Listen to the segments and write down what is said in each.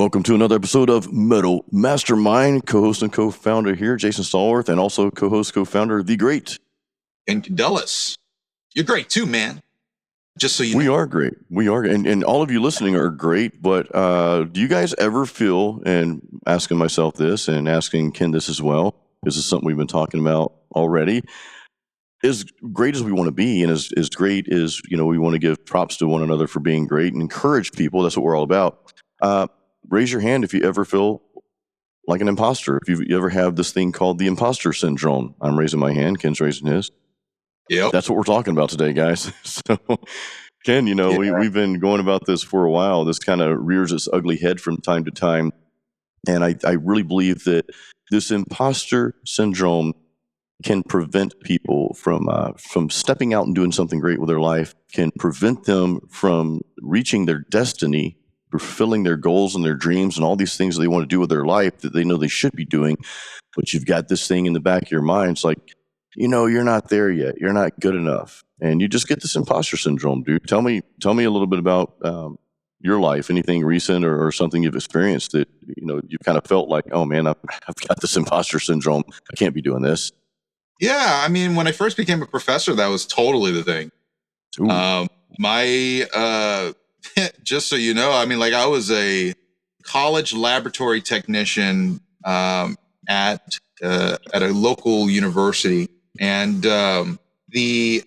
Welcome to another episode of Metal Mastermind. Co-host and co-founder here, Jason Stallworth, and also co-host, co-founder, The Great. And Candelas. You're great too, man. Just so you know. We are great. We are. And all of you listening are great. But do you guys ever feel, and asking myself this and asking Ken this as well, this is something we've been talking about already, as great as we want to be and as great as, we want to give props to one another for being great and encourage people. That's what we're all about. Raise your hand if you ever feel like an imposter. If you ever have this thing called the imposter syndrome. I'm raising my hand. Ken's raising his. Yep. That's what we're talking about today, guys. So, Ken, we've been going about this for a while. This kind of rears its ugly head from time to time. And I really believe that this imposter syndrome can prevent people from stepping out and doing something great with their life, can prevent them from reaching their destiny, fulfilling their goals and their dreams and all these things that they want to do with their life that they know they should be doing. But you've got this thing in the back of your mind. It's like, you're not there yet. You're not good enough. And you just get this imposter syndrome, dude. Tell me a little bit about your life, anything recent or something you've experienced that, you've kind of felt like, oh man, I've got this imposter syndrome. I can't be doing this. Yeah. I mean, when I first became a professor, that was totally the thing. Just so you know, I mean, like I was a college laboratory technician at a local university. And at the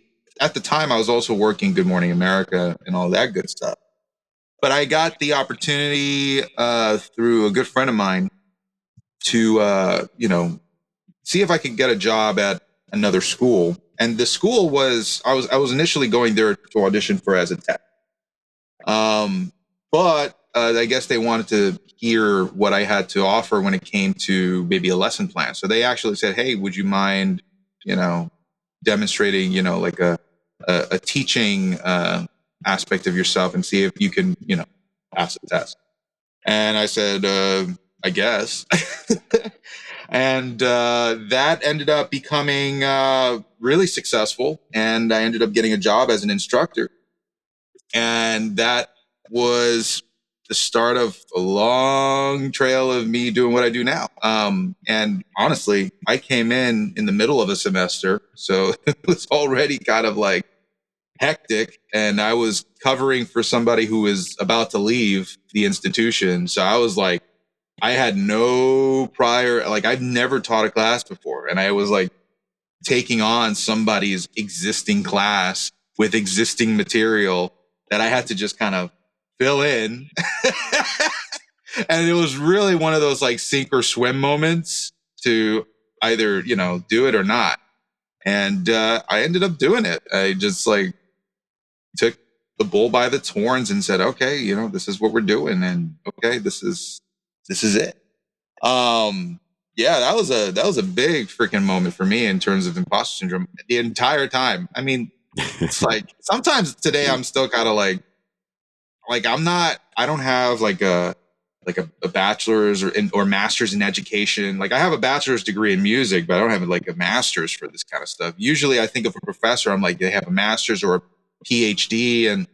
time I was also working Good Morning America and all that good stuff. But I got the opportunity through a good friend of mine to, see if I could get a job at another school. And the school was, I was initially going there to audition for as a tech. But I guess they wanted to hear what I had to offer when it came to maybe a lesson plan. So they actually said, hey, would you mind, demonstrating, like a teaching aspect of yourself and see if you can, pass the test. And I said, I guess. And that ended up becoming really successful. And I ended up getting a job as an instructor. And that was the start of a long trail of me doing what I do now. And honestly, I came in the middle of a semester, so it was already kind of like hectic. And I was covering for somebody who was about to leave the institution. So I was like, I had no prior, like I've never taught a class before. And I was like taking on somebody's existing class with existing material that I had to just kind of fill in. And it was really one of those like sink or swim moments to either, do it or not. And I ended up doing it. I just like took the bull by the horns and said, okay, this is what we're doing. And okay, this is it. Yeah, that was a big freaking moment for me in terms of imposter syndrome the entire time. I mean, it's like sometimes today I'm still kind of like I don't have like a bachelor's or master's in education. Like I have a bachelor's degree in music, but I don't have like a master's for this kind of stuff. Usually I think of a professor, I'm like, they have a master's or a PhD. And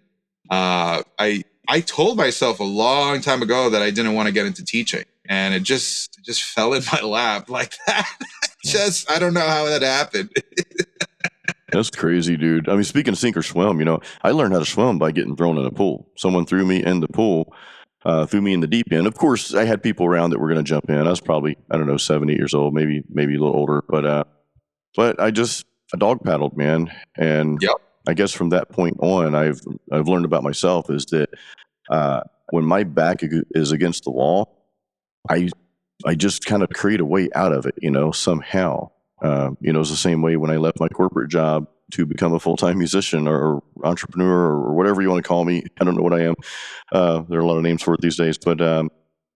I told myself a long time ago that I didn't want to get into teaching. And it just fell in my lap like that. I don't know how that happened. That's crazy, dude. I mean, speaking of sink or swim, I learned how to swim by getting thrown in a pool. Someone threw me in the pool, threw me in the deep end. Of course, I had people around that were going to jump in. I was probably, 7, 8 years old, maybe a little older. But I dog paddled, man. And yep. I guess from that point on, I've learned about myself is that when my back is against the wall, I just kind of create a way out of it, somehow. It was the same way when I left my corporate job to become a full-time musician or entrepreneur or whatever you want to call me. I don't know what I am. There are a lot of names for it these days. But, in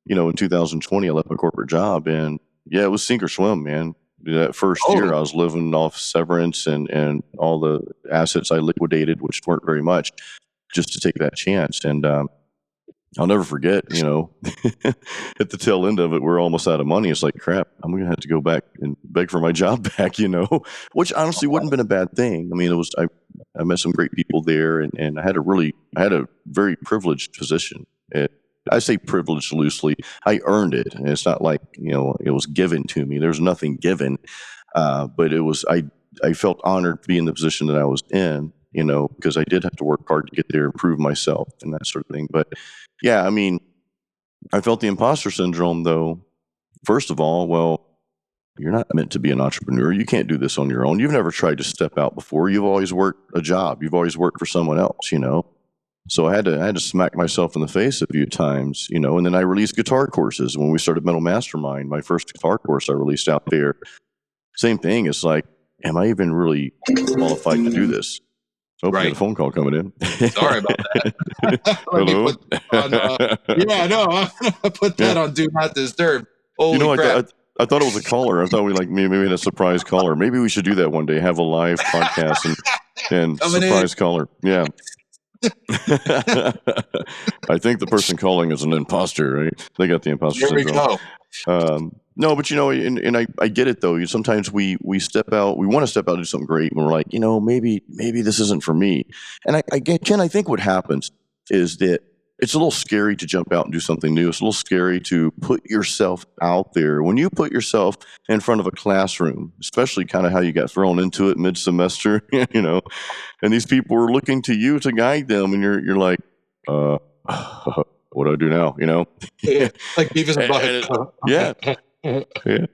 2020, I left my corporate job. And, yeah, it was sink or swim, man. That first year, I was living off severance and all the assets I liquidated, which weren't very much, just to take that chance. And I'll never forget, at the tail end of it, we're almost out of money. It's like, crap, I'm going to have to go back and beg for my job back, which honestly wouldn't have been a bad thing. I mean, I met some great people there and I had a very privileged position at I say privilege loosely. I earned it, and it's not like it was given to me. There's nothing given, but it was. I felt honored to be in the position that I was in. Because I did have to work hard to get there, improve myself, and that sort of thing. But yeah, I mean, I felt the imposter syndrome, though. First of all, well, you're not meant to be an entrepreneur. You can't do this on your own. You've never tried to step out before. You've always worked a job. You've always worked for someone else, So I had to smack myself in the face a few times, and then I released guitar courses. When we started Metal Mastermind, my first guitar course I released out there. Same thing. It's like, am I even really qualified to do this? Oh, we got a phone call coming in. Sorry about that. Hello? Yeah, no, I'm going to put that on Do Not Disturb. Holy crap. I thought it was a caller. I thought we maybe had a surprise caller. Maybe we should do that one day, have a live podcast and surprise caller. Yeah. I think the person calling is an imposter, right? They got the imposter syndrome. There we go. No, but and I get it though. Sometimes we step out, we want to step out and do something great, and we're like, maybe this isn't for me. And I think what happens is that it's a little scary to jump out and do something new. It's a little scary to put yourself out there. When you put yourself in front of a classroom, especially kind of how you got thrown into it mid-semester, and these people are looking to you to guide them, and you're like, what do I do now? Yeah, like Beavis and Butthead. Yeah. Yeah.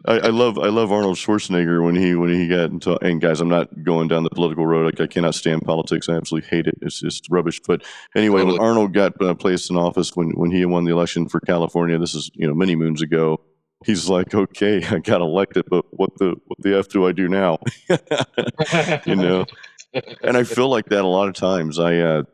I love Arnold Schwarzenegger when he got into, and guys, I'm not going down the political road. Like, I cannot stand politics. I absolutely hate it. It's just rubbish. But anyway, when Arnold got placed in office, when he won the election for California, this is many moons ago. He's like, okay, I got elected, but what the F do I do now? And I feel like that a lot of times. I've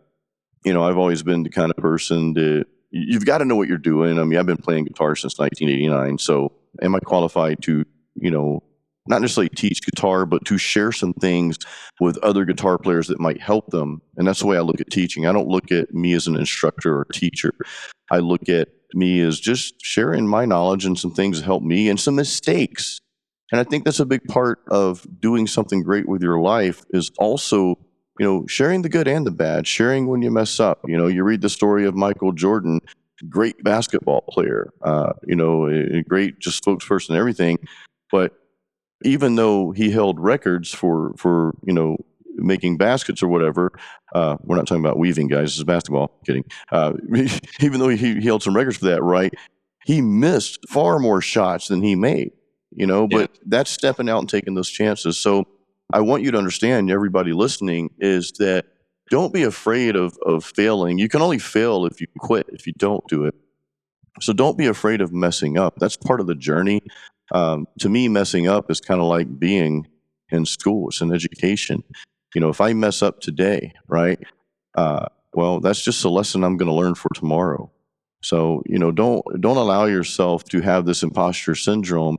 always been the kind of person that you've got to know what you're doing. I mean, I've been playing guitar since 1989. So am I qualified to, not necessarily teach guitar, but to share some things with other guitar players that might help them? And that's the way I look at teaching. I don't look at me as an instructor or teacher. I look at me as just sharing my knowledge and some things that help me and some mistakes. And I think that's a big part of doing something great with your life is also sharing the good and the bad, sharing when you mess up. You read the story of Michael Jordan, great basketball player, a great just spokesperson and everything. But even though he held records for making baskets or whatever, we're not talking about weaving, guys. This is basketball. Kidding. Even though he held some records for that, right? He missed far more shots than he made. But that's stepping out and taking those chances. So I want you to understand, everybody listening, is that don't be afraid of failing. You can only fail if you quit, if you don't do it. So don't be afraid of messing up. That's part of the journey. To me, messing up is kind of like being in school. It's an education. If I mess up today, right, well, that's just a lesson I'm going to learn for tomorrow. So, don't allow yourself to have this imposter syndrome.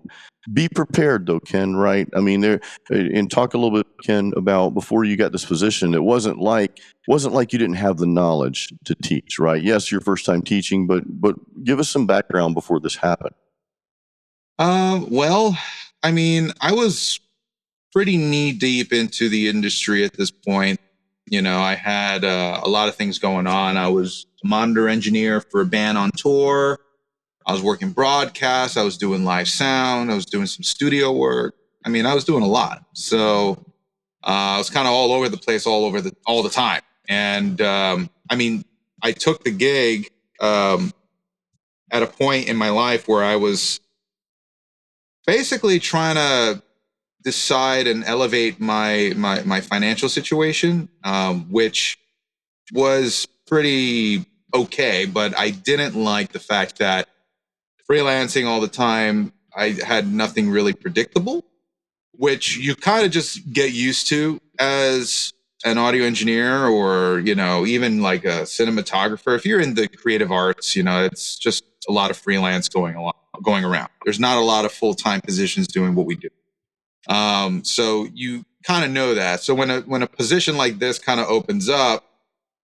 Be prepared though, Ken, right? I mean, and talk a little bit, Ken, about before you got this position, it wasn't like you didn't have the knowledge to teach, right? Yes, your first time teaching, but give us some background before this happened. Well, I mean, I was pretty knee deep into the industry at this point. I had a lot of things going on. I was a monitor engineer for a band on tour. I was working broadcast. I was doing live sound. I was doing some studio work. I mean, I was doing a lot. So I was kind of all over the place, all the time. And I mean, I took the gig at a point in my life where I was basically trying to decide and elevate my financial situation, which was pretty okay. But I didn't like the fact that freelancing all the time, I had nothing really predictable, which you kind of just get used to as an audio engineer or, even like a cinematographer. If you're in the creative arts, it's just a lot of freelance going around. There's not a lot of full-time positions doing what we do. So you kind of know that. So when a position like this kind of opens up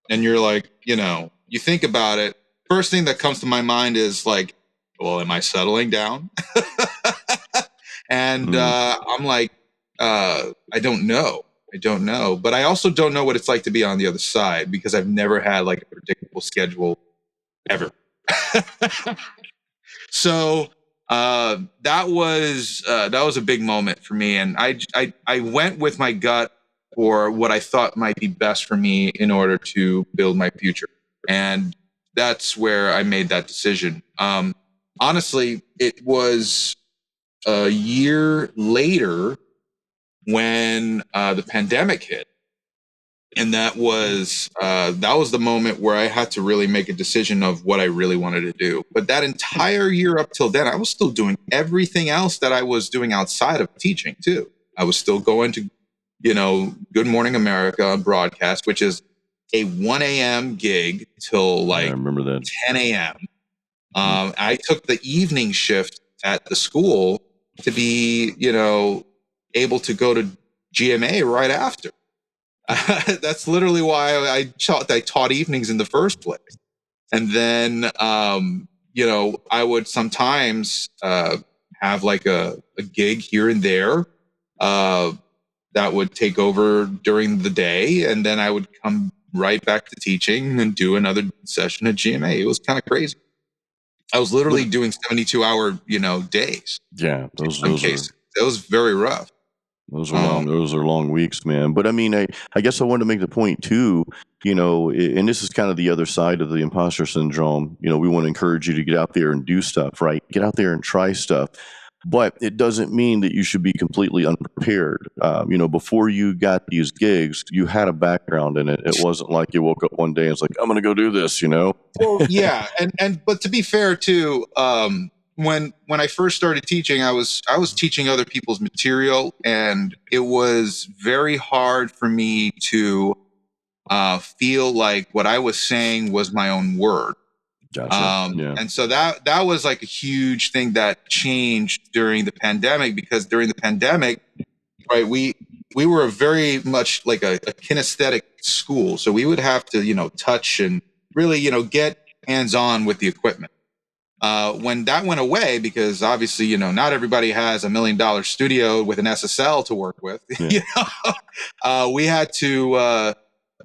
and you're like, you think about it, first thing that comes to my mind is like, well, am I settling down? And I'm like, I don't know. But I also don't know what it's like to be on the other side because I've never had like a predictable schedule ever. So that was a big moment for me, and I went with my gut for what I thought might be best for me in order to build my future, and that's where I made that decision. Honestly, it was a year later when the pandemic hit, and that was the moment where I had to really make a decision of what I really wanted to do. But that entire year up till then, I was still doing everything else that I was doing outside of teaching too. I was still going to, Good Morning America on broadcast, which is a 1 a.m. gig till I like remember that. 10 a.m. I took the evening shift at the school to be, able to go to GMA right after. That's literally why I taught evenings in the first place. And then, I would sometimes have like a gig here and there that would take over during the day. And then I would come right back to teaching and do another session at GMA. It was kind of crazy. I was literally doing 72-hour, days. Yeah, In some cases. It was very rough. Those are long. Those are long weeks, man. But I mean, I guess I wanted to make the point too. And this is kind of the other side of the imposter syndrome. We want to encourage you to get out there and do stuff, right? Get out there and try stuff. But it doesn't mean that you should be completely unprepared. Before you got these gigs, you had a background in it. It wasn't like you woke up one day and it's like, I'm going to go do this. Well, yeah, but to be fair too, when I first started teaching, I was teaching other people's material, and it was very hard for me to feel like what I was saying was my own word. Gotcha. Yeah. And so that was like a huge thing that changed during the pandemic, because during the pandemic, right, we were very much like a kinesthetic school, so we would have to touch and really get hands on with the equipment. When that went away, because obviously, not everybody has $1 million studio with an SSL to work with, Yeah. We had to,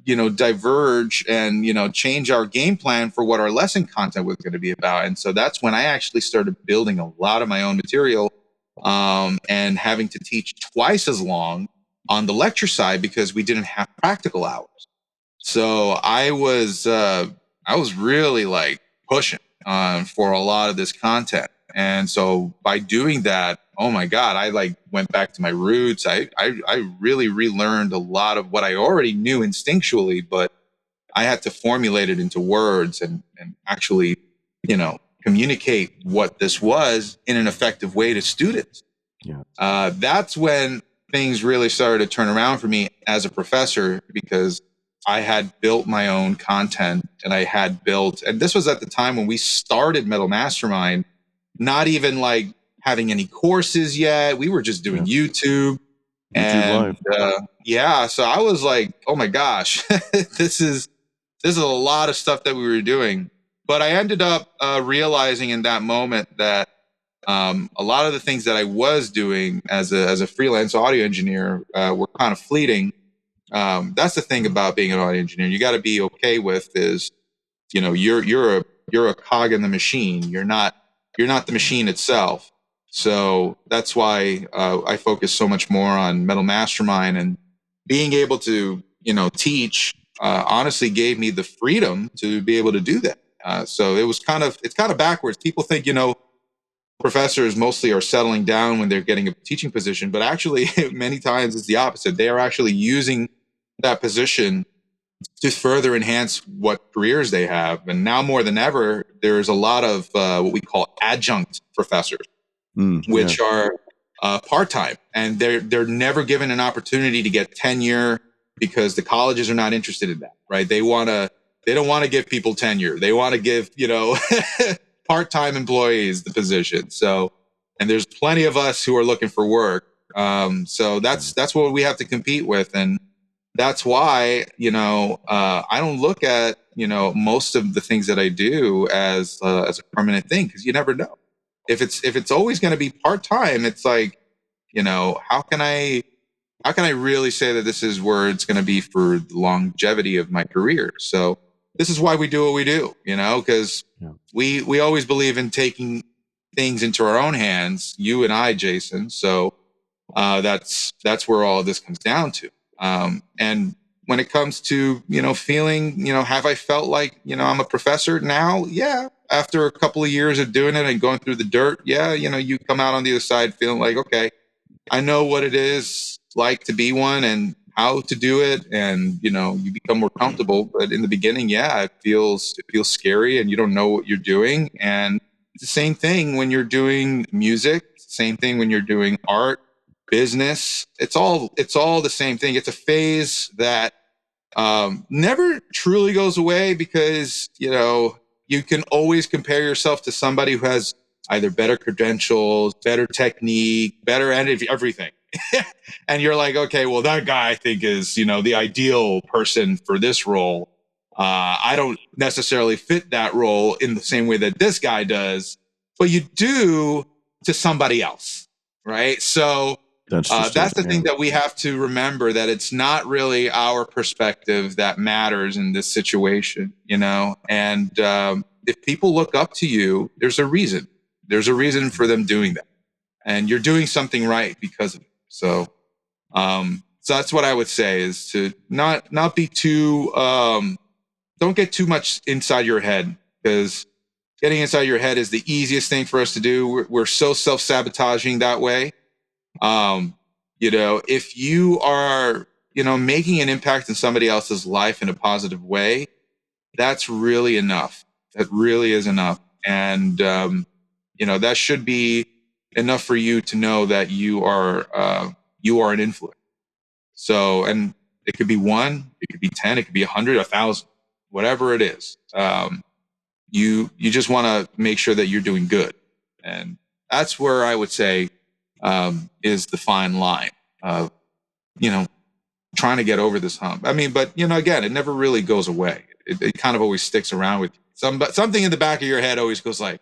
diverge and, change our game plan for what our lesson content was going to be about. And so that's when I actually started building a lot of my own material, and having to teach twice as long on the lecture side because we didn't have practical hours. So I was really like pushing for a lot of this content. And so by doing that, oh my God, I like went back to my roots. I really relearned a lot of what I already knew instinctually, but I had to formulate it into words and actually, communicate what this was in an effective way to students. Yeah. That's when things really started to turn around for me as a professor, because I had built my own content, and and this was at the time when we started Metal Mastermind, not even like having any courses yet. We were just doing YouTube and Live. So I was like, oh my gosh, this is a lot of stuff that we were doing. But I ended up realizing in that moment that a lot of the things that I was doing as a freelance audio engineer were kind of fleeting. That's the thing about being an audio engineer. You got to be okay with is, you're a cog in the machine. You're not the machine itself. So that's why I focus so much more on Metal Mastermind, and being able to, teach. Honestly, gave me the freedom to be able to do that. So it's kind of backwards. People think, professors mostly are settling down when they're getting a teaching position, but actually many times it's the opposite. They are actually using that position to further enhance what careers they have. And now more than ever, there's a lot of what we call adjunct professors, which are part-time, and they're never given an opportunity to get tenure because the colleges are not interested in that, right? They don't want to give people tenure. They want to give, part-time employees the position. So, and there's plenty of us who are looking for work. So that's what we have to compete with. And that's why, I don't look at, most of the things that I do as a permanent thing, because you never know. If it's always going to be part-time, it's like, how can I really say that this is where it's going to be for the longevity of my career? So this is why we do what we do, because we always believe in taking things into our own hands, you and I, Jason. So that's where all of this comes down to. And when it comes to, feeling, have I felt like, I'm a professor now? Yeah. After a couple of years of doing it and going through the dirt, yeah, you come out on the other side feeling like, okay, I know what it is like to be one and how to do it. And, you become more comfortable. But in the beginning, yeah, it feels scary and you don't know what you're doing. And it's the same thing when you're doing music, same thing when you're doing art, business. It's all the same thing. It's a phase that never truly goes away because, you can always compare yourself to somebody who has either better credentials, better technique, better everything. And you're like, okay, well, that guy I think is, the ideal person for this role. I don't necessarily fit that role in the same way that this guy does, but you do to somebody else, right? So that's the thing that we have to remember, that it's not really our perspective that matters in this situation, and if people look up to you, there's a reason. There's a reason for them doing that. And you're doing something right because of it. So that's what I would say, is to not be too, don't get too much inside your head, because getting inside your head is the easiest thing for us to do. We're so self-sabotaging that way. If you are, making an impact in somebody else's life in a positive way, that's really enough. That really is enough. And, that should be enough for you to know that you are an influence. So, and it could be 1, it could be 10, it could be 100, 1,000, whatever it is. You just want to make sure that you're doing good. And that's where I would say, is the fine line of, trying to get over this hump. I mean, but again, it never really goes away. It kind of always sticks around with you. Something in the back of your head always goes like,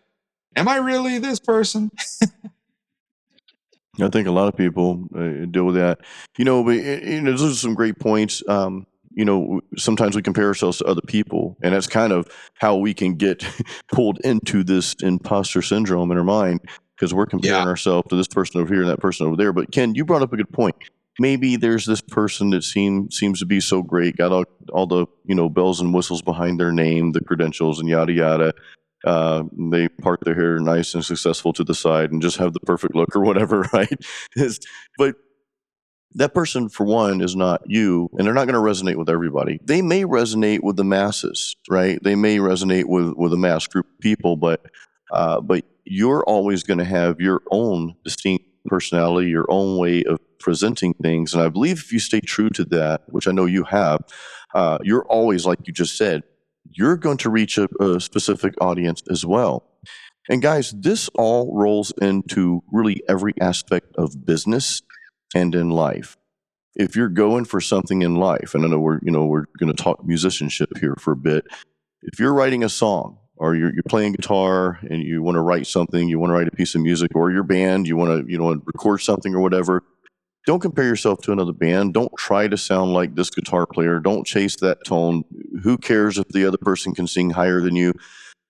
am I really this person? I think a lot of people deal with that. But those are some great points. Sometimes we compare ourselves to other people, and that's kind of how we can get pulled into this imposter syndrome in our mind, because we're comparing ourselves to this person over here and that person over there. But Ken, you brought up a good point. Maybe there's this person that seems to be so great, got all the bells and whistles behind their name, the credentials, and yada yada. They park their hair nice and successful to the side and just have the perfect look or whatever, right? But that person, for one, is not you, and they're not going to resonate with everybody. They may resonate with the masses, right? They may resonate with a mass group of people, but you're always going to have your own distinct personality, your own way of presenting things. And I believe if you stay true to that, which I know you have, you're always, like you just said, you're going to reach a specific audience as well. And guys, this all rolls into really every aspect of business and in life. If you're going for something in life, and I know we're going to talk musicianship here for a bit. If you're writing a song, or you're playing guitar and you want to write something, you want to write a piece of music, or your band, you want to record something or whatever, don't compare yourself to another band. Don't try to sound like this guitar player. Don't chase that tone. Who cares if the other person can sing higher than you?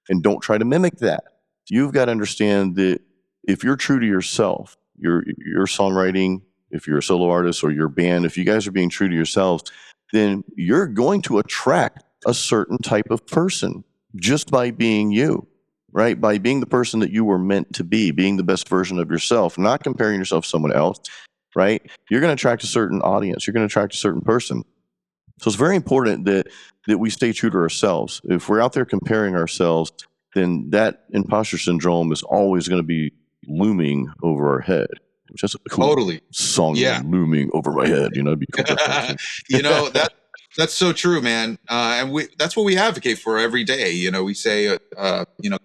And don't try to mimic that. You've got to understand that if you're true to yourself, your songwriting, if you're a solo artist or your band, if you guys are being true to yourselves, then you're going to attract a certain type of person just by being you, right? By being the person that you were meant to be, being the best version of yourself, not comparing yourself to someone else, right? You're going to attract a certain audience. You're going to attract a certain person. So it's very important that we stay true to ourselves. If we're out there comparing ourselves, then that imposter syndrome is always going to be looming over our head. Which is a cool song, looming over my head. It'd be cool. That's so true, man. And that's what we advocate for every day. We say,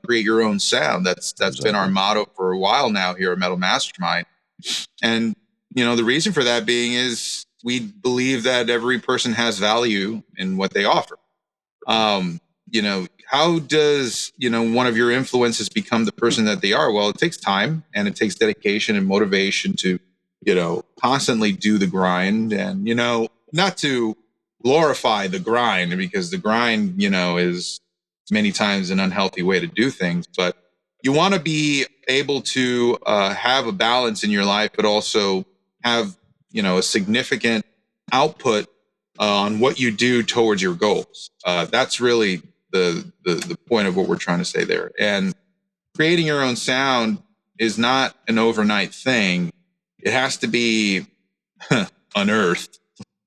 create your own sound. That's exactly been our motto for a while now here at Metal Mastermind. And, the reason for that being is we believe that every person has value in what they offer. How does, one of your influences become the person that they are? Well, it takes time and it takes dedication and motivation to, constantly do the grind and, not to glorify the grind, because the grind, is many times an unhealthy way to do things. But you want to be able to have a balance in your life, but also have, a significant output on what you do towards your goals. That's really the point of what we're trying to say there. And creating your own sound is not an overnight thing. It has to be unearthed,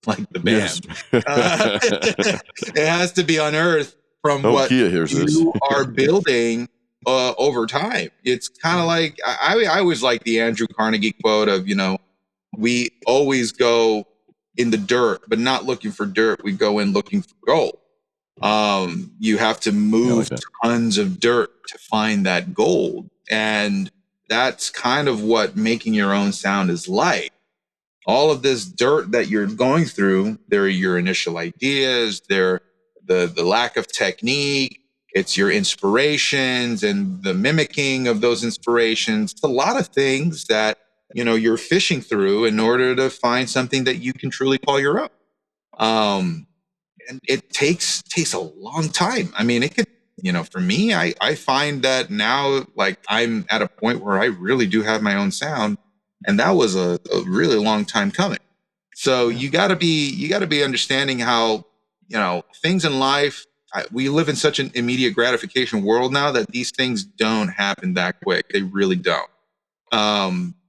like the band. Yes. It has to be unearthed from Hope what Kia hears this. you are building over time. It's kind of like I always like the Andrew Carnegie quote of, we always go in the dirt, but not looking for dirt. We go in looking for gold. You have to move tons of dirt to find that gold. And that's kind of what making your own sound is like. All of this dirt that you're going through, they're your initial ideas, they're the lack of technique, it's your inspirations and the mimicking of those inspirations. It's a lot of things that, you're fishing through in order to find something that you can truly call your own. And it takes a long time. I mean, it could, for me, I find that now, like, I'm at a point where I really do have my own sound, and that was a really long time coming. So you gotta be understanding how, things in life, we live in such an immediate gratification world now that these things don't happen that quick. They really don't.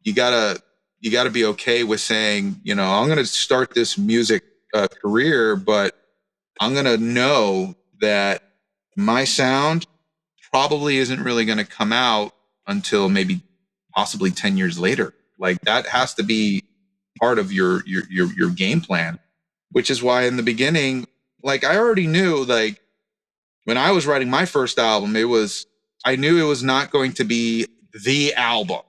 You gotta be okay with saying, I'm going to start this music career, but I'm going to know that my sound probably isn't really going to come out until maybe possibly 10 years later. Like, that has to be part of your game plan, which is why in the beginning, like, I already knew, like, when I was writing my first album, I knew it was not going to be the album.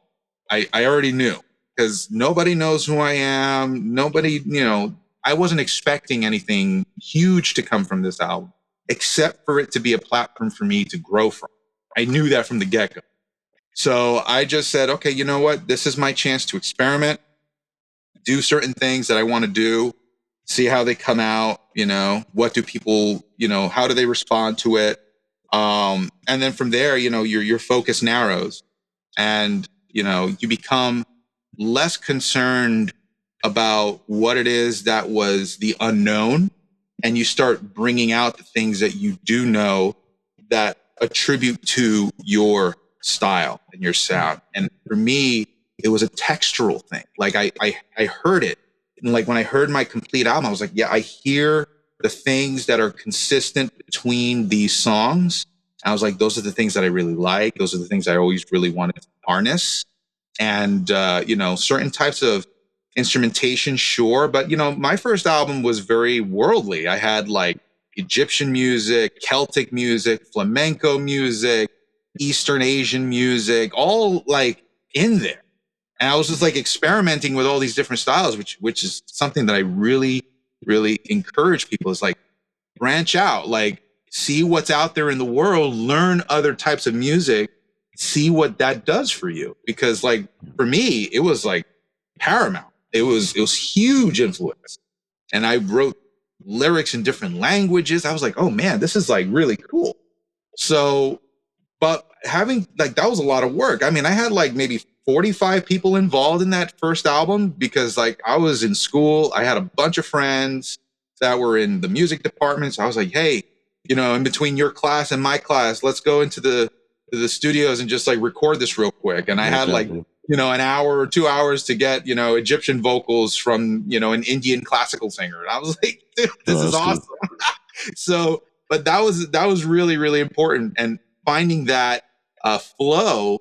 I already knew, because nobody knows who I am. Nobody, I wasn't expecting anything huge to come from this album, except for it to be a platform for me to grow from. I knew that from the get-go. So I just said, okay, you know what? This is my chance to experiment, do certain things that I want to do, see how they come out, what do people, how do they respond to it? And then from there, your focus narrows, and, you become less concerned about what it is that was the unknown, and you start bringing out the things that you do know that attribute to your style and your sound. And for me, it was a textural thing. Like, I heard it. And like, when I heard my complete album, I was like, yeah, I hear the things that are consistent between these songs. I was like, those are the things that I really like. Those are the things I always really wanted to harness. And, certain types of instrumentation, sure. But, my first album was very worldly. I had like Egyptian music, Celtic music, flamenco music, Eastern Asian music, all like in there. And I was just like experimenting with all these different styles, which is something that I really, really encourage people, is like, branch out, like, see what's out there in the world, learn other types of music, see what that does for you. Because, like, for me, it was like paramount. It was huge influence. And I wrote lyrics in different languages. I was like, oh man, this is like really cool. So, but having, like, that was a lot of work. I mean, I had like maybe 45 people involved in that first album, because like, I was in school. I had a bunch of friends that were in the music department. So I was like, hey, in between your class and my class, let's go into the studios and just like record this real quick. And I had like, an hour or 2 hours to get, Egyptian vocals from, an Indian classical singer. And I was like, dude, this is awesome. Cool. So, but that was really, really important. And finding that flow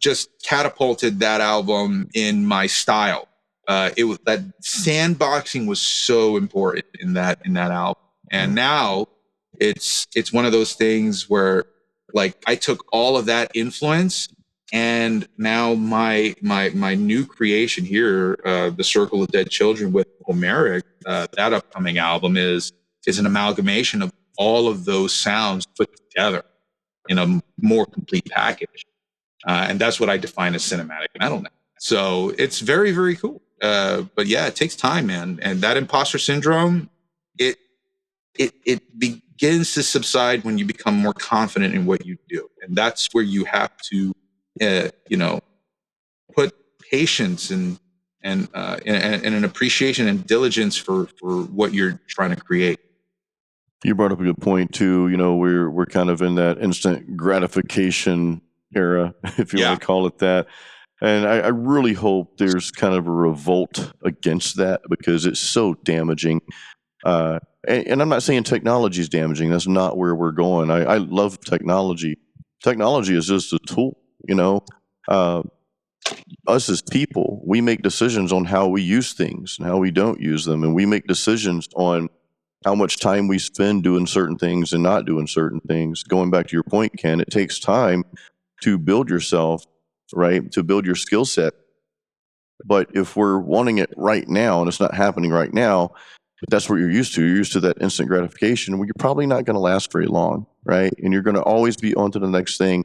just catapulted that album in my style. It was, that sandboxing was so important in that album. And now it's one of those things where, like, I took all of that influence, and now my new creation here, The Circle of Dead Children with Homeric, that upcoming album is an amalgamation of all of those sounds put together in a more complete package. And that's what I define as cinematic metal now. So it's very, very cool. But yeah, it takes time, man. And that imposter syndrome, it begins to subside when you become more confident in what you do. And that's where you have to, put patience and an appreciation and diligence for what you're trying to create. You brought up a good point too. We're kind of in that instant gratification era, if you Yeah. want to call it that. And I really hope there's kind of a revolt against that, because it's so damaging. And I'm not saying technology is damaging. That's not where we're going. I love technology. Technology is just a tool, Uh, us as people, we make decisions on how we use things and how we don't use them. And we make decisions on how much time we spend doing certain things and not doing certain things. Going back to your point, Ken, it takes time to build yourself, right? To build your skill set. But if we're wanting it right now and it's not happening right now, but that's what you're used to. You're used to that instant gratification. Well, you're probably not going to last very long, right? And you're going to always be on to the next thing.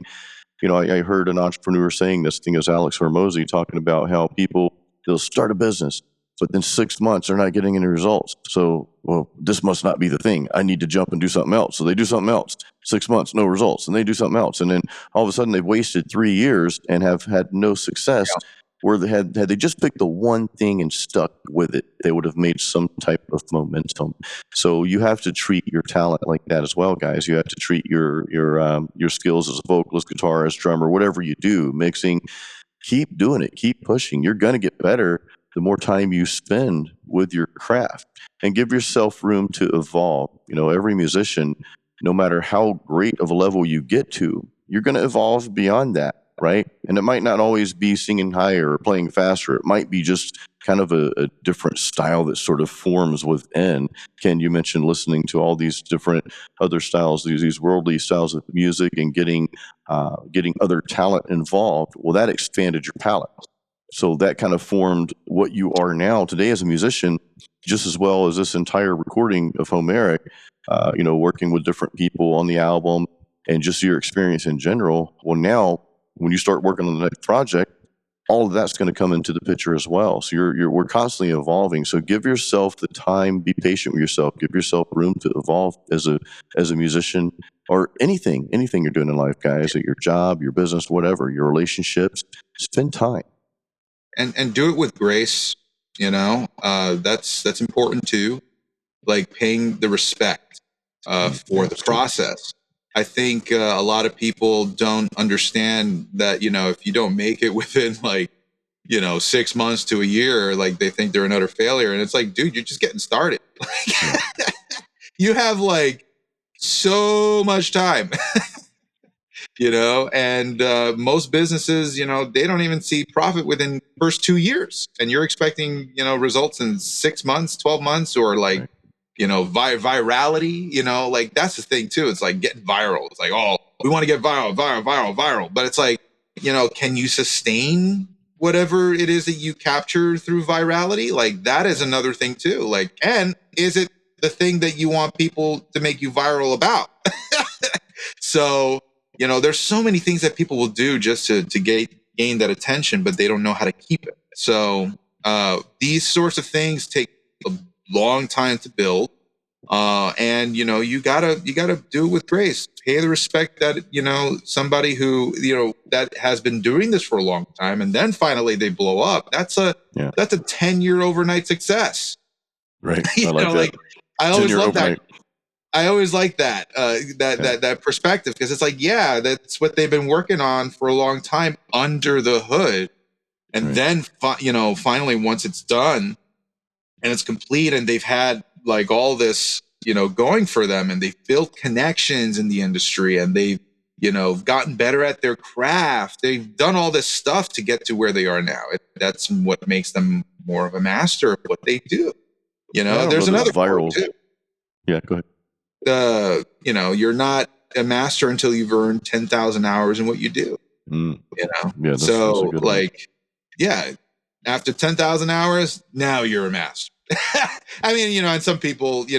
I heard an entrepreneur saying this. I think it was Alex Hormozy talking about how they'll start a business, but then 6 months they're not getting any results. So, well, this must not be the thing. I need to jump and do something else. So they do something else. 6 months, no results, and they do something else, and then all of a sudden they've wasted 3 years and have had no success. Yeah. Where had they just picked the one thing and stuck with it, they would have made some type of momentum. So you have to treat your talent like that as well, guys. You have to treat your skills as a vocalist, guitarist, drummer, whatever you do, mixing. Keep doing it. Keep pushing. You're going to get better the more time you spend with your craft, and give yourself room to evolve. Every musician, no matter how great of a level you get to, you're going to evolve beyond that. Right. And it might not always be singing higher or playing faster. It might be just kind of a different style that sort of forms within. Ken, you mentioned listening to all these different other styles, these worldly styles of music, and getting other talent involved. Well, that expanded your palette. So that kind of formed what you are now today as a musician, just as well as this entire recording of Homeric, working with different people on the album and just your experience in general. Well, now when you start working on the next project, all of that's going to come into the picture as well. So we're constantly evolving. So give yourself the time, be patient with yourself, give yourself room to evolve as a musician, or anything you're doing in life, guys, at your job, your business, whatever, your relationships. Spend time. And do it with grace. That's important too. Like paying the respect for the process. I think a lot of people don't understand that, if you don't make it within 6 months to a year, like they think they're an utter failure. And it's like, dude, you're just getting started. You have so much time, and most businesses, they don't even see profit within the first 2 years. And you're expecting, results in 6 months, 12 months, or Right. Virality, that's the thing too. It's like getting viral. It's like, oh, we want to get viral. But it's like, can you sustain whatever it is that you capture through virality? Like that is another thing too. Like, and is it the thing that you want people to make you viral about? So, there's so many things that people will do just to gain that attention, but they don't know how to keep it. So these sorts of things take a long time to build, and you gotta do it with grace. Pay the respect that somebody who that has been doing this for a long time, and then finally they blow up. That's a 10-year overnight success. Right. I like that. I always love overnight. that. I always like that that perspective, because it's like, yeah, that's what they've been working on for a long time under the hood. And Right. then, finally, once it's done and it's complete, and they've had all this, going for them, and they've built connections in the industry, and they've, gotten better at their craft. They've done all this stuff to get to where they are now. That's what makes them more of a master of what they do. There's another viral. quote too. Yeah, go ahead. You're not a master until you've earned 10,000 hours in what you do. Yeah, that's So a good one. After 10,000 hours, now you're a master. I mean, and some people, they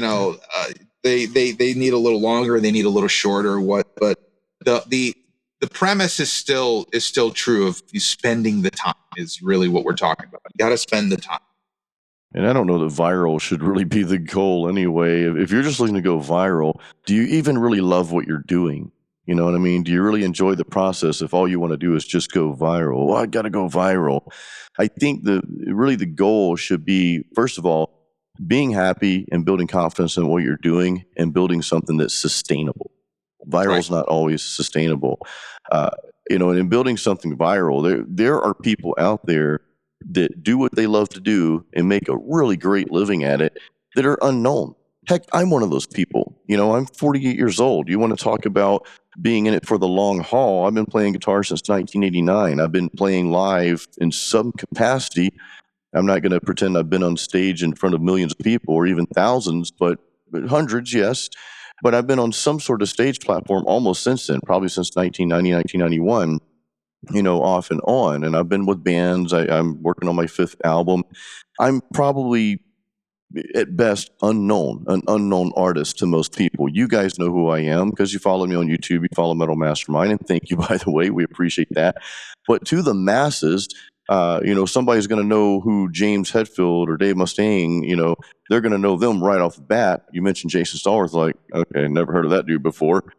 need a little longer, they need a little shorter. But the premise is still true of you spending the time is really what we're talking about. You got to spend the time. And I don't know that viral should really be the goal anyway. If you're just looking to go viral, do you even really love what you're doing? You know what I mean? Do you really enjoy the process if all you want to do is just go viral? Well, I got to go viral. I think the goal should be, first of all, being happy and building confidence in what you're doing and building something that's sustainable. Right. Viral's not always sustainable. Uh, and in building something viral, there are people out there that do what they love to do and make a really great living at it that are unknown. Heck, I'm one of those people. I'm 48 years old. You want to talk about being in it for the long haul? I've been playing guitar since 1989. I've been playing live in some capacity. I'm not going to pretend I've been on stage in front of millions of people or even thousands, but hundreds, yes. But I've been on some sort of stage platform almost since then, probably since 1990, 1991, off and on. And I've been with bands. I'm working on my fifth album. I'm probably at best an unknown artist to most people. You guys know who I am because you follow me on YouTube, you follow Metal Mastermind, and thank you, by the way. We appreciate that. But to the masses, somebody's going to know who James Hetfield or Dave Mustaine, they're going to know them right off the bat. You mentioned Jason Stallworth, like, okay, never heard of that dude before,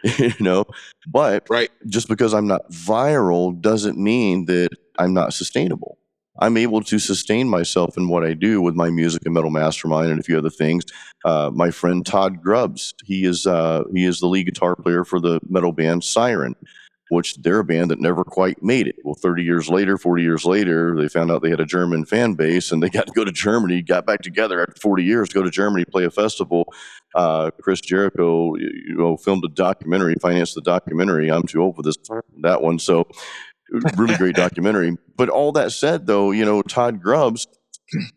But Right. just because I'm not viral doesn't mean that I'm not sustainable. I'm able to sustain myself in what I do with my music and Metal Mastermind and a few other things. My friend Todd Grubbs, he is the lead guitar player for the metal band Siren, which they're a band that never quite made it. Well, 30 years later, 40 years later, they found out they had a German fan base and they got to go to Germany, got back together after 40 years, go to Germany, play a festival. Chris Jericho, filmed a documentary, financed the documentary. I'm too old for that one. So really great documentary. But all that said, though, Todd Grubbs,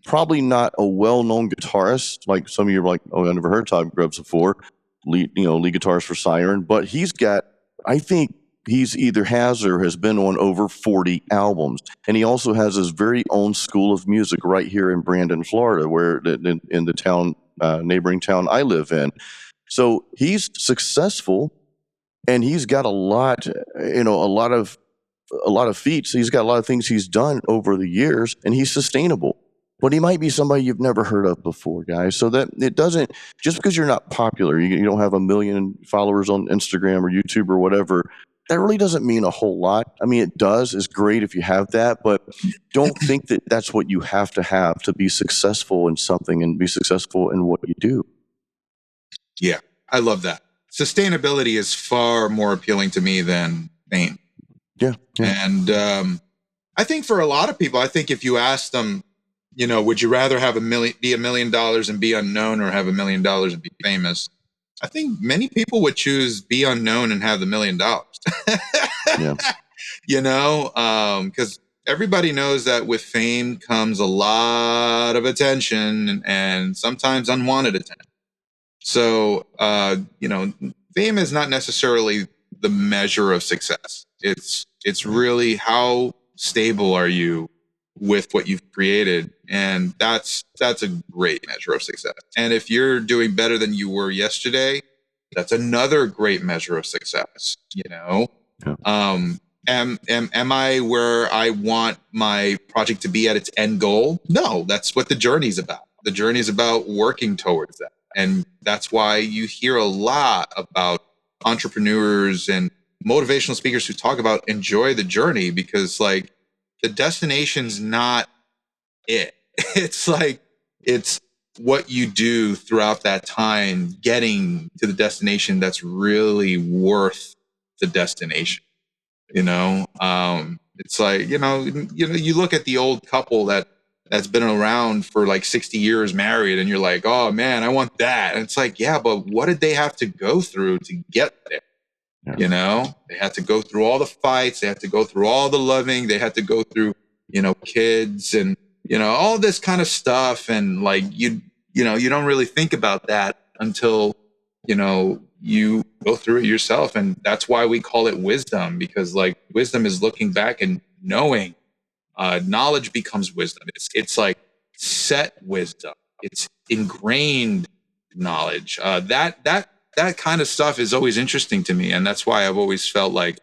probably not a well-known guitarist. Like some of you are like, oh, I never heard Todd Grubbs before. Lead guitarist for Siren. But he's got, I think he's either has or has been on over 40 albums. And he also has his very own school of music right here in Brandon, Florida, where in the town, neighboring town I live in. So he's successful and he's got a lot of feats. He's got a lot of things he's done over the years, and he's sustainable. But he might be somebody you've never heard of before, guys. So that it doesn't, just because you're not popular, you don't have a million followers on Instagram or YouTube or whatever, that really doesn't mean a whole lot. I mean, it does. It's great if you have that, but don't think that that's what you have to be successful in something and be successful in what you do. Yeah, I love that. Sustainability is far more appealing to me than fame. Yeah. And I think for a lot of people, I think if you ask them, would you rather have be $1 million and be unknown or have $1 million and be famous? I think many people would choose be unknown and have the $1 million. Yeah. Because everybody knows that with fame comes a lot of attention and sometimes unwanted attention. So, fame is not necessarily the measure of success. It's really how stable are you with what you've created, and that's a great measure of success. And if you're doing better than you were yesterday, that's another great measure of success. Yeah. Am I where I want my project to be at its end goal? No, that's what the journey's about. The journey is about working towards that. And that's why you hear a lot about entrepreneurs and motivational speakers who talk about enjoy the journey, because like the destination's not it. It's what you do throughout that time getting to the destination that's really worth the destination. It's like, you look at the old couple that's been around for like 60 years married, and you're like, oh man, I want that. And it's like, yeah, but what did they have to go through to get there? Yeah. They had to go through all the fights. They had to go through all the loving. They had to go through, kids and, all this kind of stuff. And like, you don't really think about that until, you go through it yourself. And that's why we call it wisdom, because like wisdom is looking back and knowing. Knowledge becomes wisdom. It's like set wisdom. It's ingrained knowledge. That kind of stuff is always interesting to me, and that's why I've always felt like,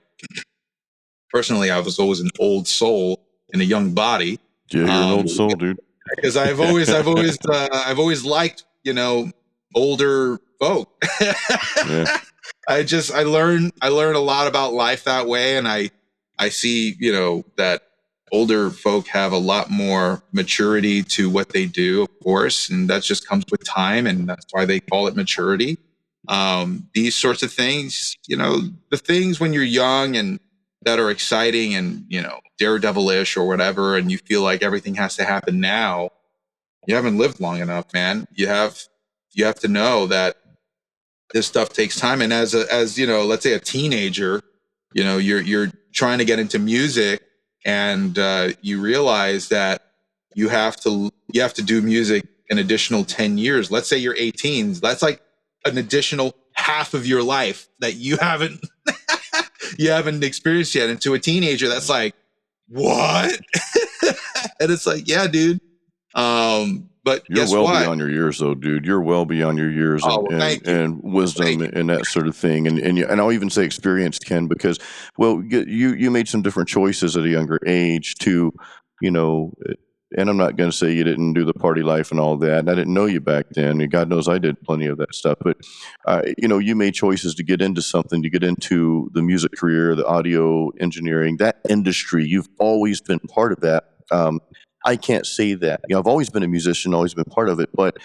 personally, I was always an old soul in a young body. Yeah, you're an old soul, dude. because I've always liked, older folk. Yeah. I learn a lot about life that way, and I see, that older folk have a lot more maturity to what they do, of course, and that just comes with time, and that's why they call it maturity. These sorts of things, the things when you're young and that are exciting and, daredevilish or whatever, and you feel like everything has to happen now, you haven't lived long enough, man. You have to know that this stuff takes time. And as let's say a teenager, you're trying to get into music, and you realize that you have to do music an additional 10 years. Let's say you're 18. That's like an additional half of your life that you haven't you haven't experienced yet. And to a teenager, that's like, what? And it's like, yeah, dude. But You're guess well what? beyond your years, though, dude. You're well beyond your years, Oh, and well, and, thank you. and wisdom Thank you. and that sort of thing. And I'll even say experienced, Ken, because you made some different choices at a younger age to, you know. And I'm not going to say you didn't do the party life and all that. And I didn't know you back then. And God knows I did plenty of that stuff. But you made choices to get into something, to get into the music career, the audio engineering, that industry. You've always been part of that. I can't say that. I've always been a musician, always been part of it, but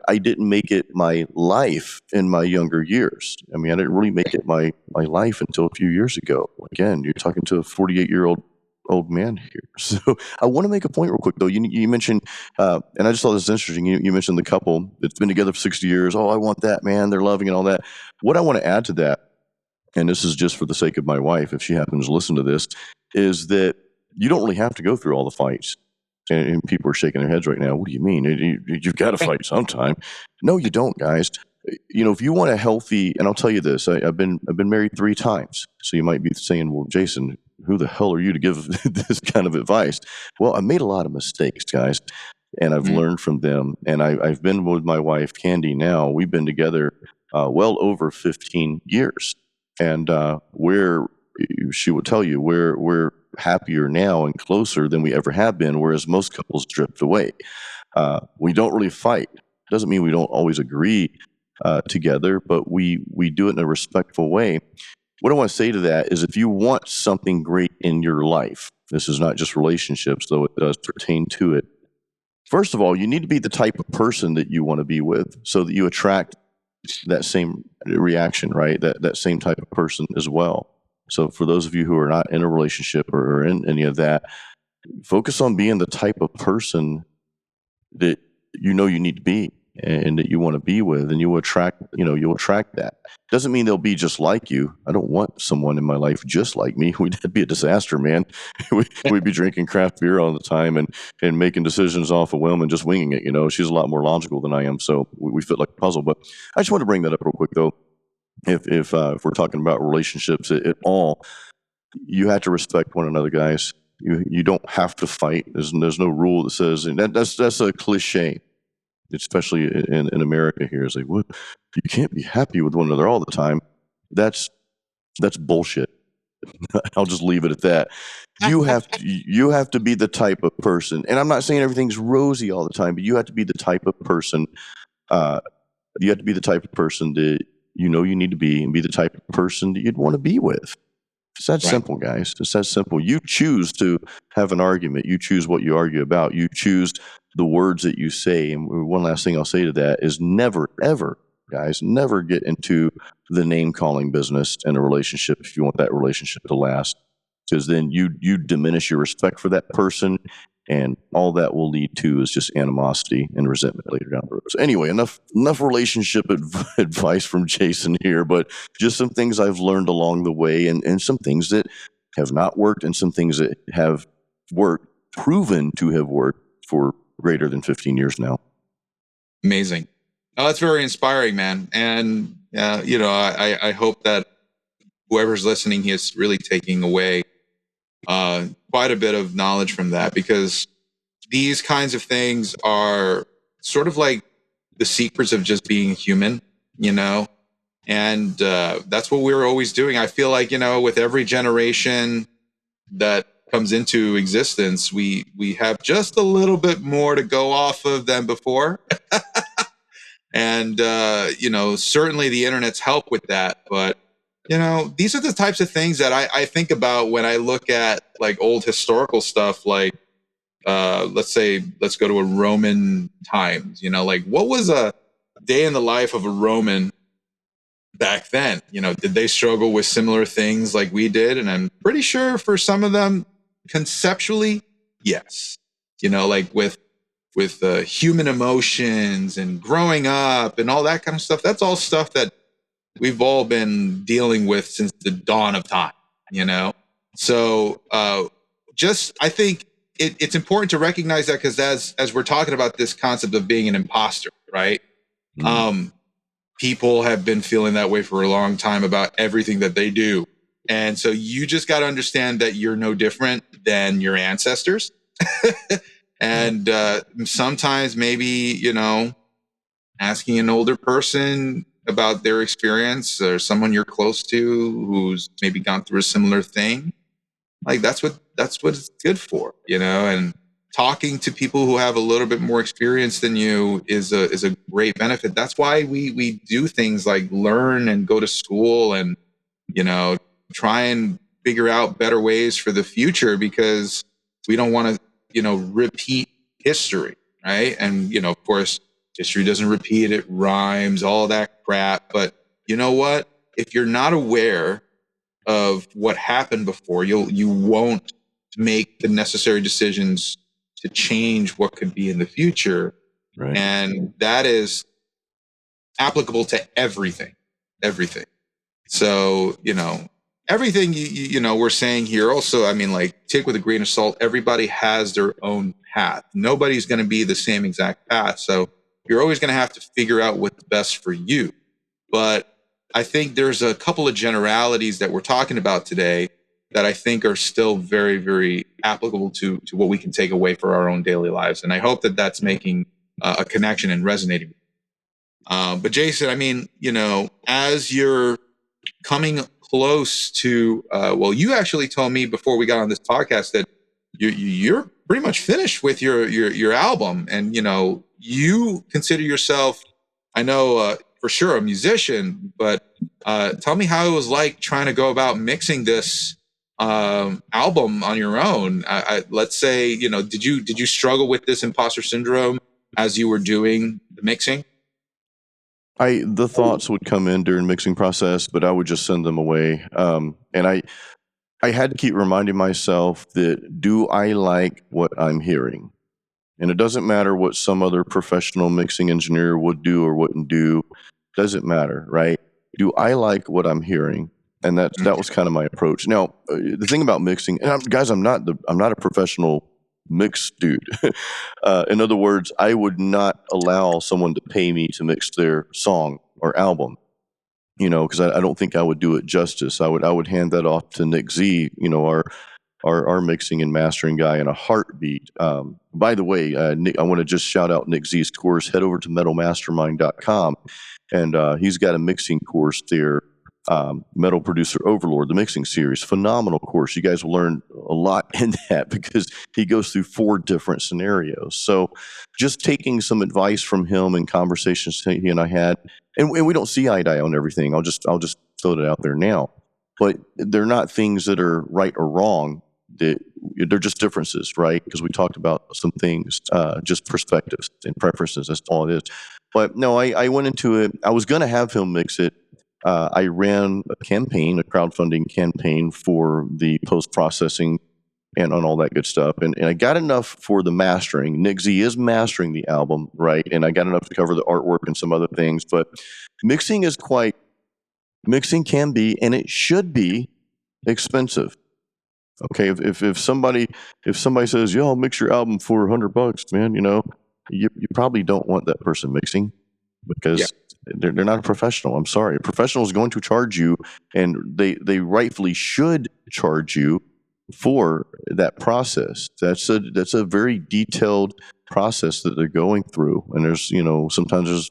I didn't make it my life in my younger years. I mean, I didn't really make it my life until a few years ago. Again, you're talking to a 48-year-old old man here. So I want to make a point real quick, though. You mentioned, and I just thought this was interesting. You mentioned the couple that's been together for 60 years. Oh, I want that, man. They're loving and all that. What I want to add to that, and this is just for the sake of my wife, if she happens to listen to this, is that you don't really have to go through all the fights. And people are shaking their heads right now. What do you mean? You've got to fight sometime. No, you don't, guys. If you want a healthy, and I'll tell you this, I've been married 3 times. So you might be saying, well, Jason, who the hell are you to give this kind of advice? Well, I made a lot of mistakes, guys, and I've Mhm. learned from them. And I've been with my wife, Candy, now. We've been together well over 15 years. And she will tell you, we're happier now and closer than we ever have been, whereas most couples drift away. We don't really fight. Doesn't mean we don't always agree together, but we do it in a respectful way. What I want to say to that is if you want something great in your life, this is not just relationships, though it does pertain to it. First of all, you need to be the type of person that you want to be with so that you attract that same reaction, right? That same type of person as well. So for those of you who are not in a relationship or in any of that, focus on being the type of person that you need to be and that you want to be with, and you'll attract that. Doesn't mean they'll be just like you. I don't want someone in my life just like me. That'd be a disaster, man. We'd be drinking craft beer all the time and making decisions off a whim and just winging it. She's a lot more logical than I am, so we fit like a puzzle. But I just want to bring that up real quick, though. If we're talking about relationships at all, you have to respect one another, guys. You don't have to fight. There's no rule that says, and that's a cliche, especially in America here. It's like, what? You can't be happy with one another all the time. That's bullshit. I'll just leave it at that. You have to be the type of person, and I'm not saying everything's rosy all the time, but you have to be the type of person. You have to be the type of person that you need to be, and be the type of person that you'd want to be with. It's that Right. simple, guys. It's that simple. You choose to have an argument. You choose what you argue about. You choose the words that you say. And one last thing I'll say to that is never, ever, guys, never get into the name calling business in a relationship if you want that relationship to last. Because then you diminish your respect for that person, and all that will lead to is just animosity and resentment later down the road. So anyway, enough relationship advice from Jason here, but just some things I've learned along the way, and some things that have not worked, and some things that have worked, proven to have worked for greater than 15 years now. Amazing. Oh, that's very inspiring, man. And I hope that whoever's listening here is really taking away quite a bit of knowledge from that, because these kinds of things are sort of like the secrets of just being human, and that's what we're always doing. I feel like with every generation that comes into existence, we have just a little bit more to go off of than before. And certainly the internet's help with that. But these are the types of things that I think about when I look at like old historical stuff, like let's go to a Roman times. Like what was a day in the life of a Roman back then? Did they struggle with similar things like we did? And I'm pretty sure for some of them, conceptually, yes. Like with human emotions and growing up and all that kind of stuff. That's all stuff that we've all been dealing with since the dawn of time. So I think it's important to recognize that, because as we're talking about this concept of being an imposter, right? People have been feeling that way for a long time about everything that they do. And so you just got to understand that you're no different than your ancestors. And sometimes maybe, asking an older person about their experience, or someone you're close to who's maybe gone through a similar thing, like that's what it's good for, and talking to people who have a little bit more experience than you is a great benefit. That's why we do things like learn and go to school and, try and figure out better ways for the future, because we don't want to, repeat history, right? And, of course, history doesn't repeat, it rhymes, all that crap. But you know what? If you're not aware of what happened before, you won't make the necessary decisions to change what could be in the future. Right. And that is applicable to everything. So, everything we're saying here also, I mean, like, take with a grain of salt. Everybody has their own path. Nobody's going to be the same exact path. So you're always going to have to figure out what's best for you. But I think there's a couple of generalities that we're talking about today that I think are still very, very applicable to what we can take away for our own daily lives. And I hope that that's making a connection and resonating. But Jason, I mean, as you're coming close to, you actually told me before we got on this podcast that you're pretty much finished with your album, and you consider yourself, I know for sure, a musician. But tell me how it was like trying to go about mixing this album on your own. Let's say, did you struggle with this imposter syndrome as you were doing the mixing? The thoughts would come in during mixing process, but I would just send them away. And I had to keep reminding myself that, do I like what I'm hearing? And it doesn't matter what some other professional mixing engineer would do or wouldn't do. Doesn't matter, right? Do I like what I'm hearing? And that was kind of my approach. Now, the thing about mixing, and I'm not a professional mix dude. In other words, I would not allow someone to pay me to mix their song or album, because I don't think I would do it justice. I would hand that off to Nick Z, our mixing and mastering guy, in a heartbeat. By the way, Nick, I want to just shout out Nick Z's course. Head over to metalmastermind.com, and he's got a mixing course there. Metal Producer Overlord, the mixing series, phenomenal course. You guys will learn a lot in that, because he goes through 4 different scenarios. So just taking some advice from him and conversations he and I had, and we don't see eye to eye on everything. I'll just throw it out there now, but they're not things that are right or wrong. They're just differences, right? Because we talked about some things, just perspectives and preferences. That's all it is. But no, I went into it. I was going to have him mix it. I ran a crowdfunding campaign for the post-processing and on all that good stuff. And I got enough for the mastering. Nick Z is mastering the album, right? And I got enough to cover the artwork and some other things. But mixing can be, and it should be, expensive. Okay, if somebody says, "Yo, I'll mix your album for $100, man," you probably don't want that person mixing, because they're not a professional. I'm sorry. A professional is going to charge you, and they rightfully should charge you for that process. That's a very detailed process that they're going through, and there's sometimes there's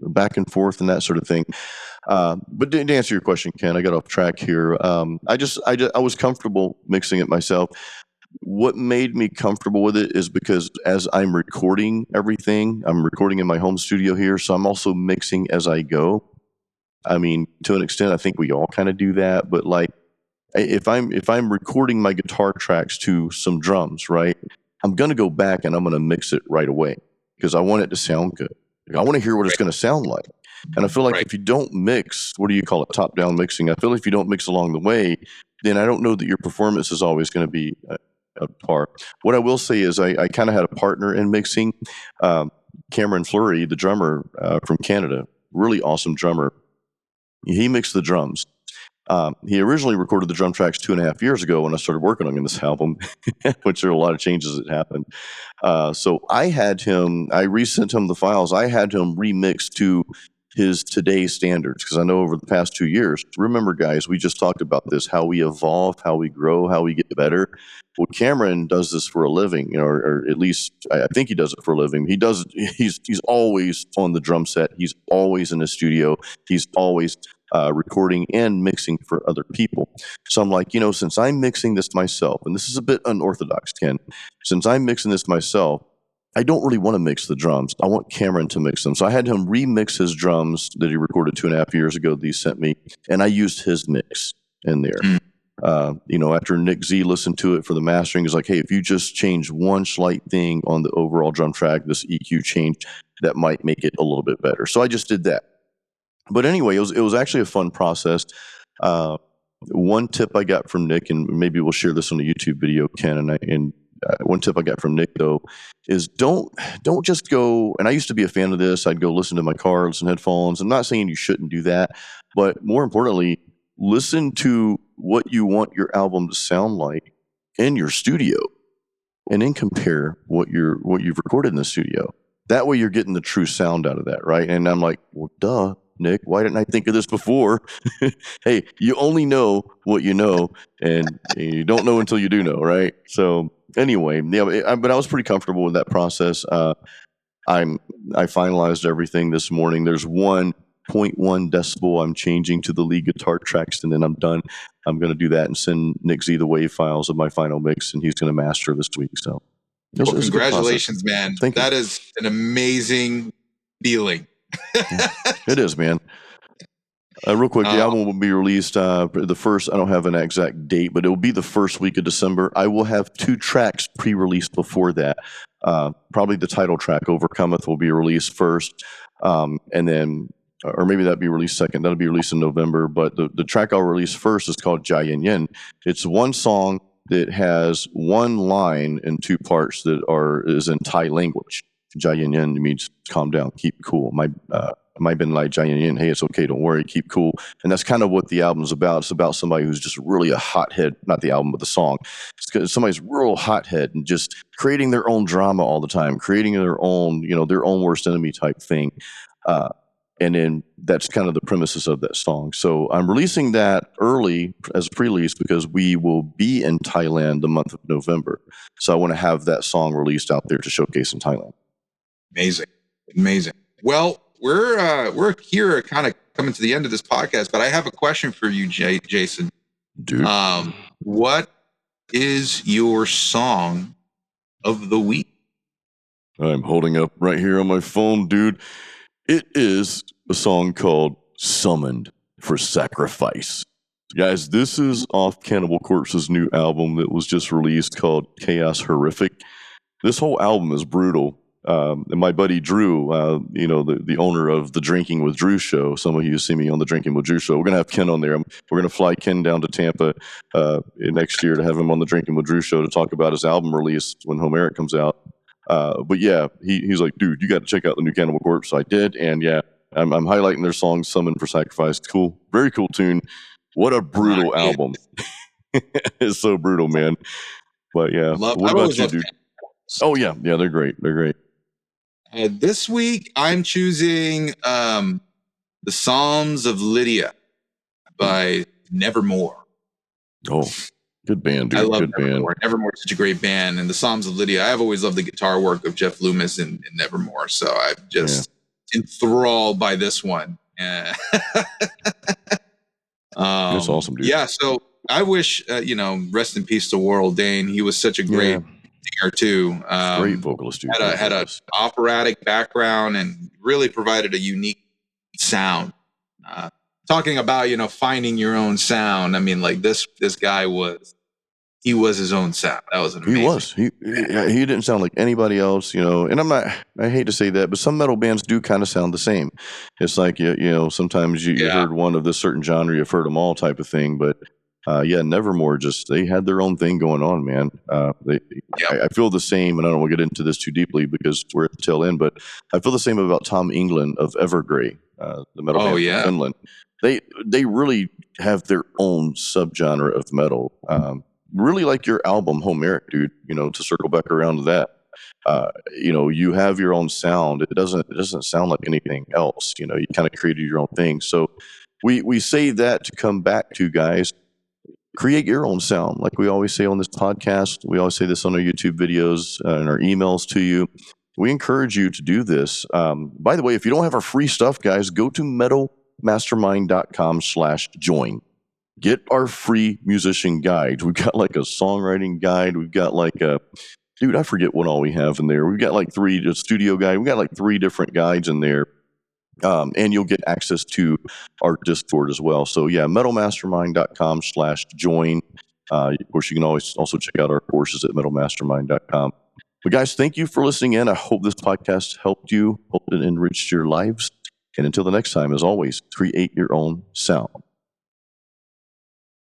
back and forth and that sort of thing. But to answer your question, Ken, I got off track here. I was comfortable mixing it myself. what made me comfortable with it is because as I'm recording everything, I'm recording in my home studio here, so I'm also mixing as I go. I mean, to an extent, I think we all kind of do that. But like, if I'm recording my guitar tracks to some drums, right, I'm gonna go back and I'm gonna mix it right away because I want it to sound good. Like, I want to hear what it's Right. going to sound like. And I feel like Right. if you don't mix, what do you call it, top down mixing? I feel like if you don't mix along the way, then I don't know that your performance is always going to be a par. What I will say is I kind of had a partner in mixing, Cameron Fleury, the drummer from Canada, really awesome drummer. He mixed the drums. He originally recorded the drum tracks 2.5 years ago when I started working on this album, which there are a lot of changes that happened. So I resent him the files. I had him remix to his today's standards because I know over the past 2 years, remember, guys, we just talked about this, how we evolve, how we grow, how we get better. Well, Cameron does this for a living, or at least I think he does it for a living. He's always on the drum set. He's always in the studio. He's always recording and mixing for other people. So I'm like, since I'm mixing this myself, and this is a bit unorthodox, Ken, since I'm mixing this myself, I don't really want to mix the drums. I want Cameron to mix them. So I had him remix his drums that he recorded 2.5 years ago that he sent me, and I used his mix in there. After Nick Z listened to it for the mastering, he's like, hey, if you just change one slight thing on the overall drum track, this EQ change, that might make it a little bit better. So I just did that. But anyway, it was actually a fun process. One tip I got from Nick, and maybe we'll share this on the YouTube video, Ken, and one tip I got from Nick though is don't just go. And I used to be a fan of this. I'd go listen to my car, listen to headphones. I'm not saying you shouldn't do that, but more importantly, listen to what you want your album to sound like in your studio, and then compare what you've recorded in the studio. That way, you're getting the true sound out of that, right? And I'm like, well, duh, Nick, why didn't I think of this before? Hey, you only know what you know, and you don't know until you do know, right? So anyway, yeah, but I was pretty comfortable with that process. I finalized everything this morning. There's 1.1 decibel I'm changing to the lead guitar tracks, and then I'm done. I'm going to do that and send Nick Z the wave files of my final mix, and he's going to master this week. So, well, congratulations, man. Thank you. That is an amazing feeling. It is, man. Real quick, the album will be released the first, I don't have an exact date, but it will be the first week of December. I will have 2 tracks pre-released before that. Probably the title track, Overcometh, will be released first. And then, or maybe that'd be released second. That'll be released in November. But the track I'll release first is called Jai Yin Yin. It's one song that has one line in 2 parts that is in Thai language. Jai Yin Yin means calm down, keep cool. My been like Jai Yin Yin, hey, it's okay, don't worry, keep cool. And that's kind of what the album's about. It's about somebody who's just really a hothead, not the album, but the song. It's somebody's real hothead and just creating their own drama all the time, creating their own worst enemy type thing. And then that's kind of the premises of that song. So I'm releasing that early as a pre-release because we will be in Thailand the month of November. So I want to have that song released out there to showcase in Thailand. Amazing. Well, we're here kind of coming to the end of this podcast, but I have a question for you, Jason. Dude. What is your song of the week? I'm holding up right here on my phone, dude. It is a song called Summoned for Sacrifice. Guys, this is off Cannibal Corpse's new album that was just released called Chaos Horrific. This whole album is brutal. And my buddy Drew, the owner of the Drinking with Drew show, some of you see me on the Drinking with Drew show. We're going to have Ken on there. We're going to fly Ken down to Tampa next year to have him on the Drinking with Drew show to talk about his album release when Homeric comes out. But yeah, he's like, dude, you got to check out the new Cannibal Corpse. So I did. And yeah, I'm highlighting their song Summoned for Sacrifice. Cool. Very cool tune. What a brutal album. It's so brutal, man. But yeah. What about you, dude? Oh yeah. Yeah, they're great. They're great. This week, I'm choosing The Psalms of Lydia by Nevermore. Oh, good band, dude. I love good Nevermore. band. Nevermore's such a great band. And The Psalms of Lydia, I've always loved the guitar work of Jeff Loomis in Nevermore. So I'm just enthralled by this one. That's awesome, dude. Yeah, so I wish, rest in peace to Warrell Dane. He was such a great singer too. Great vocalist, dude. Had a operatic background and really provided a unique sound. Talking about, finding your own sound. I mean, like this guy was his own sound. That was amazing. He was. He didn't sound like anybody else, and I hate to say that, but some metal bands do kind of sound the same. It's like, sometimes you heard one of this certain genre, you've heard them all type of thing, but Nevermore, they had their own thing going on, man. I feel the same, and I don't want to get into this too deeply because we're at the tail end, but I feel the same about Tom England of Evergrey, the metal band from Finland. They really have their own subgenre of metal. Really like your album Homeric, dude, to circle back around to that. You have your own sound. It doesn't sound like anything else. You kind of created your own thing. So we say that to come back to, guys, create your own sound. Like we always say on this podcast, we always say this on our YouTube videos and our emails to you. We encourage you to do this. By the way, if you don't have our free stuff, guys, go to metalmastermind.com/join. Get our free musician guide. We've got like a songwriting guide. We've got like dude, I forget what all we have in there. We've got like a studio guide. We've got like 3 different guides in there. And you'll get access to our Discord as well. So yeah, metalmastermind.com/join. Of course, you can always also check out our courses at metalmastermind.com. But guys, thank you for listening in. I hope this podcast helped you, hope it enriched your lives. And until the next time, as always, create your own sound.